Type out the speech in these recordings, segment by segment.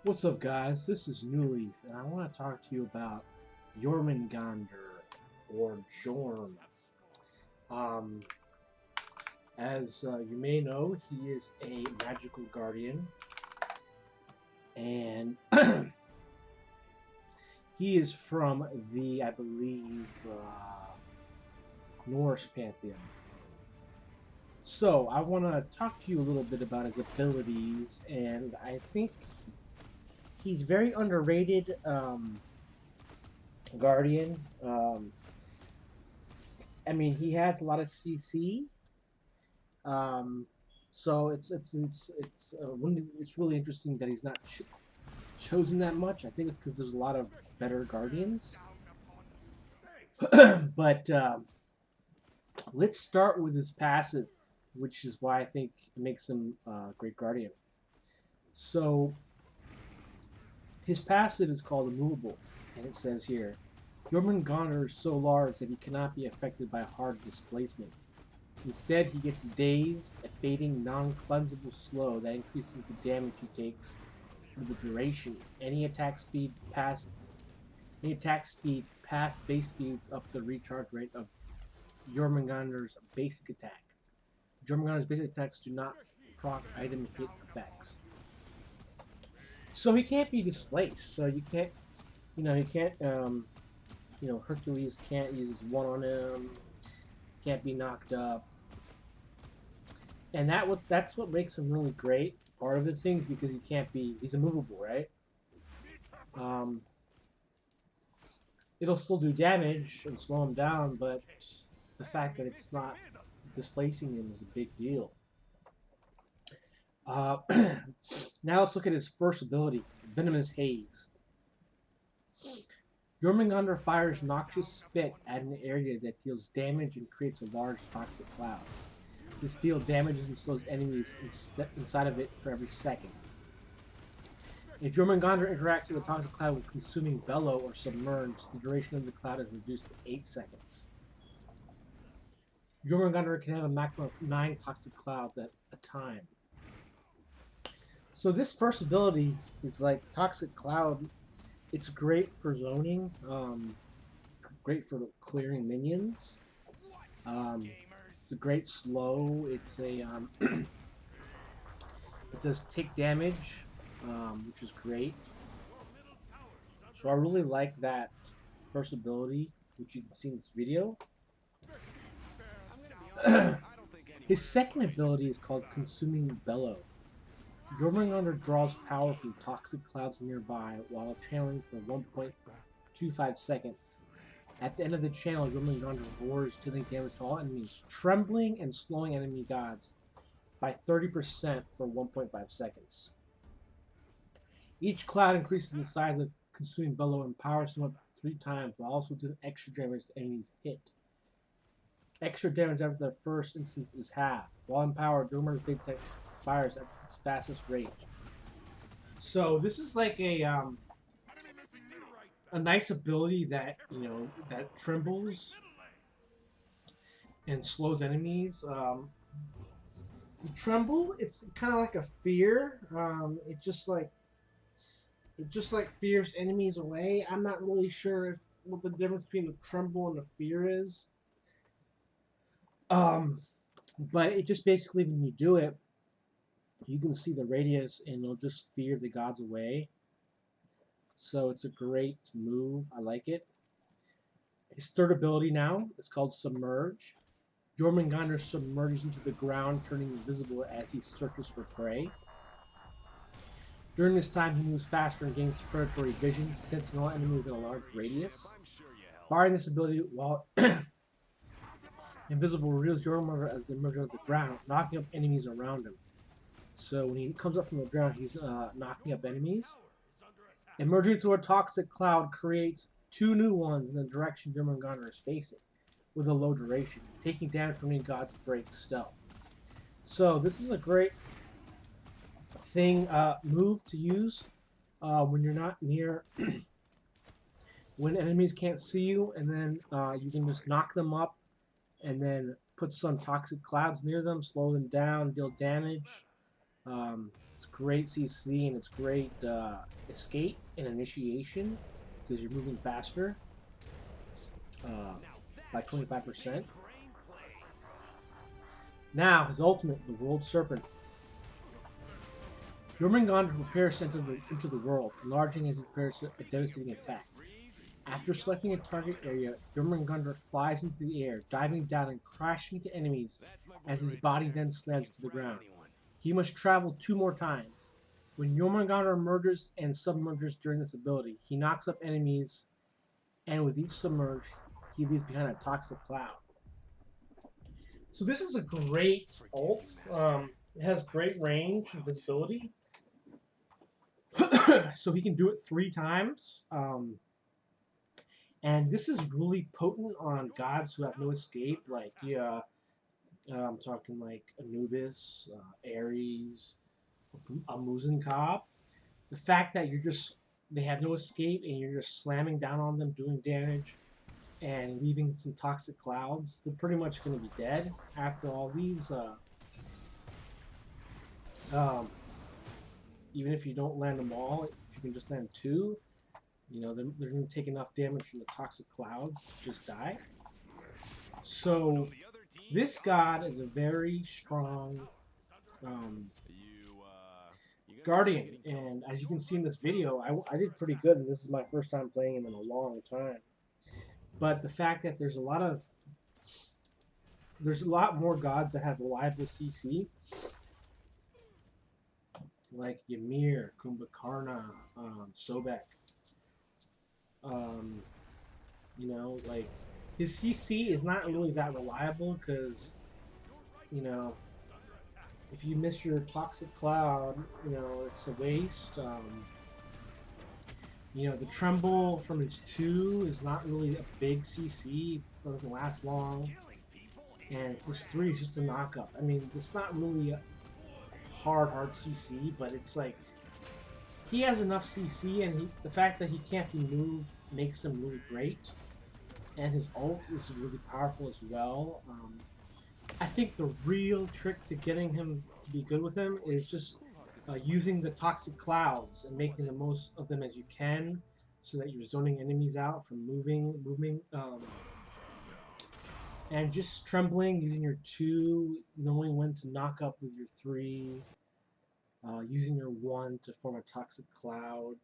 What's up, guys? This is Newleaf, and I want to talk to you about Jormungandr, or Jorm. Um, as you may know, he is a magical guardian, and he is from the, I believe, Norse pantheon. So, I want to talk to you a little bit about his abilities, and I think he's very underrated. Guardian. I mean, he has a lot of CC. Um, so it's really interesting that he's not chosen that much. I think it's because there's a lot of better guardians. But let's start with his passive, which is why I think it makes him a great guardian. So his passive is called immovable, and it says here, Jormungandr is so large that he cannot be affected by hard displacement. Instead, he gets dazed, a fading, non-cleansable slow that increases the damage he takes for the duration. Any attack speed past base speeds up the recharge rate of Jormungandr's basic attack. Jormungandr's basic attacks do not proc item hit effects. So he can't be displaced. So you can't, he can't, Hercules can't use his one on him. Can't be knocked up. And that's what makes him really great. Part of his things because he's immovable, right? It'll still do damage and slow him down, but the fact that it's not displacing him is a big deal. Now let's look at his first ability, Venomous Haze. Jormungandr fires noxious spit at an area that deals damage and creates a large toxic cloud. This field damages and slows enemies inside of it for every second. If Jormungandr interacts with a toxic cloud with consuming bellow or submerge, the duration of the cloud is reduced to 8 seconds. Jormungandr can have a maximum of 9 toxic clouds at a time. So this first ability is like Toxic Cloud. It's great for zoning, great for clearing minions. It's a great slow. It's a it does tick damage, which is great. So I really like that first ability, which you can see in this video. His second ability is called Consuming Bellow. Jormungandr draws power from toxic clouds nearby while channeling for 1.25 seconds. At the end of the channel, Jormungandr roars, dealing damage to all enemies, trembling and slowing enemy gods by 30% for 1.5 seconds. Each cloud increases the size of Consuming Bellow and powers him up 3 times, while also doing extra damage to enemies hit. Extra damage after the first instance is halved. While empowered, Jormungr's big tech fires at its fastest rate. So this is like a nice ability that that trembles and slows enemies. Tremble, it's kind of like a fear. It just like fears enemies away. I'm not really sure what the difference between the tremble and the fear is. But it just basically, when you do it, you can see the radius and it'll just fear the gods away. So it's a great move. I like it. His third ability now is called Submerge. Jormungandr submerges into the ground, turning invisible as he searches for prey. During this time, he moves faster and gains predatory vision, sensing all enemies in a large radius. Firing this ability while invisible reveals Jormungandr as they emerge out of the ground, knocking up enemies around him. So when he comes up from the ground, he's knocking up enemies. Emerging through a toxic cloud creates 2 new ones in the direction Jormungandr is facing, with a low duration. Taking damage from any gods breaks stealth. So this is a great move to use when you're not near, when enemies can't see you, and then you can just knock them up, and then put some toxic clouds near them, slow them down, deal damage. It's great CC and it's great escape and initiation because you're moving faster by 25%. Now, his ultimate, the World Serpent. Jormungandr prepares to enter the world, enlarging as he prepares a devastating attack. After selecting a target area, Jormungandr flies into the air, diving down and crashing into enemies as his body then slams to the ground. He must travel 2 more times. When Jormungandr merges and submerges during this ability, he knocks up enemies, and with each submerge, he leaves behind a toxic cloud. So this is a great ult. It has great range and visibility. So he can do it 3 times. And this is really potent on gods who have no escape, like I'm talking like Anubis, Ares, Muzenkob. The fact that they have no escape and you're just slamming down on them, doing damage, and leaving some toxic clouds, they're pretty much going to be dead after all these. Even if you don't land them all, if you can just land 2, you know, they're going to take enough damage from the toxic clouds to just die. So this god is a very strong guardian, and as you can see in this video, I did pretty good, and this is my first time playing him in a long time. But the fact that there's a lot more gods that have reliable CC, like Ymir, Kumbhakarna, Sobek. You know, like his CC is not really that reliable because, you know, if you miss your toxic cloud, you know, it's a waste. You know, the tremble from his 2 is not really a big CC. It doesn't last long. And his 3 is just a knockup. I mean, it's not really a hard CC, but it's like he has enough CC, and the fact that he can't be moved makes him really great. And his ult is really powerful as well. I think the real trick to getting him to be good with him is just using the toxic clouds and making the most of them as you can, so that you're zoning enemies out from moving, and just trembling, using your 2, knowing when to knock up with your 3, using your 1 to form a toxic cloud.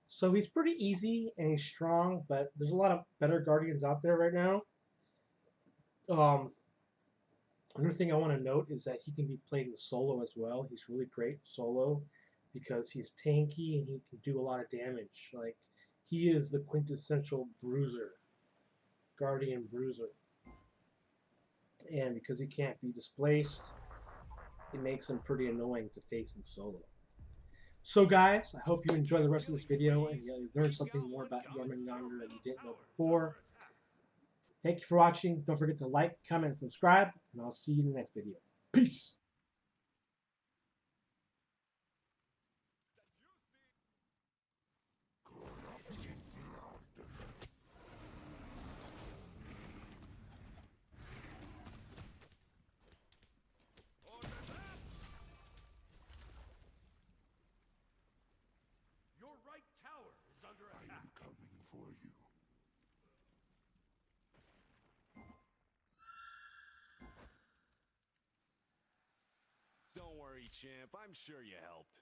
So he's pretty easy and he's strong, but there's a lot of better guardians out there right now. Another thing I want to note is that he can be played in solo as well. He's really great solo because he's tanky and he can do a lot of damage. Like, he is the quintessential bruiser, guardian bruiser. And because he can't be displaced, it makes him pretty annoying to face in solo. So guys, I hope you enjoy the rest of this video and you learned something more about Jormungandr that you didn't know before. Thank you for watching. Don't forget to like, comment, and subscribe, and I'll see you in the next video. Peace! Your right tower is under attack. I am coming for you. Don't worry, champ. I'm sure you helped.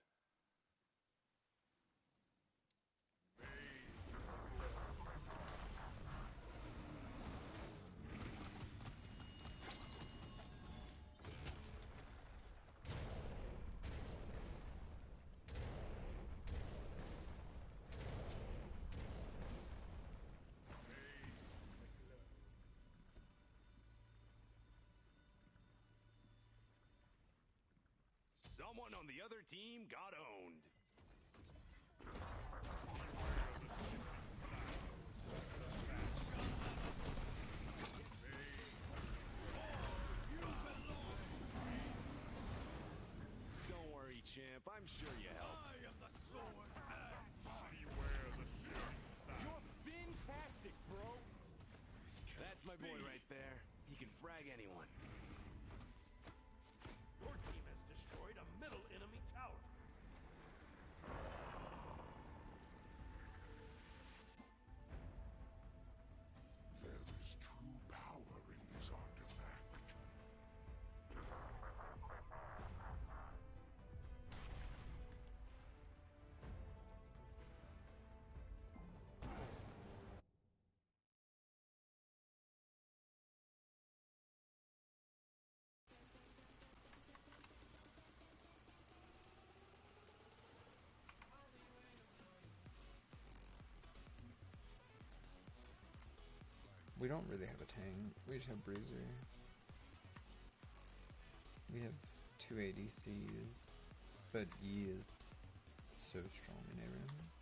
Someone on the other team got owned. Don't worry, champ. I'm sure you helped. I am the sword. Beware the shooting star. You're fantastic, bro. That's my boy right there. He can frag anyone. Your team has destroyed a middle We don't really have a tank. We just have Bruiser. We have 2 ADCs, but E is so strong in everything.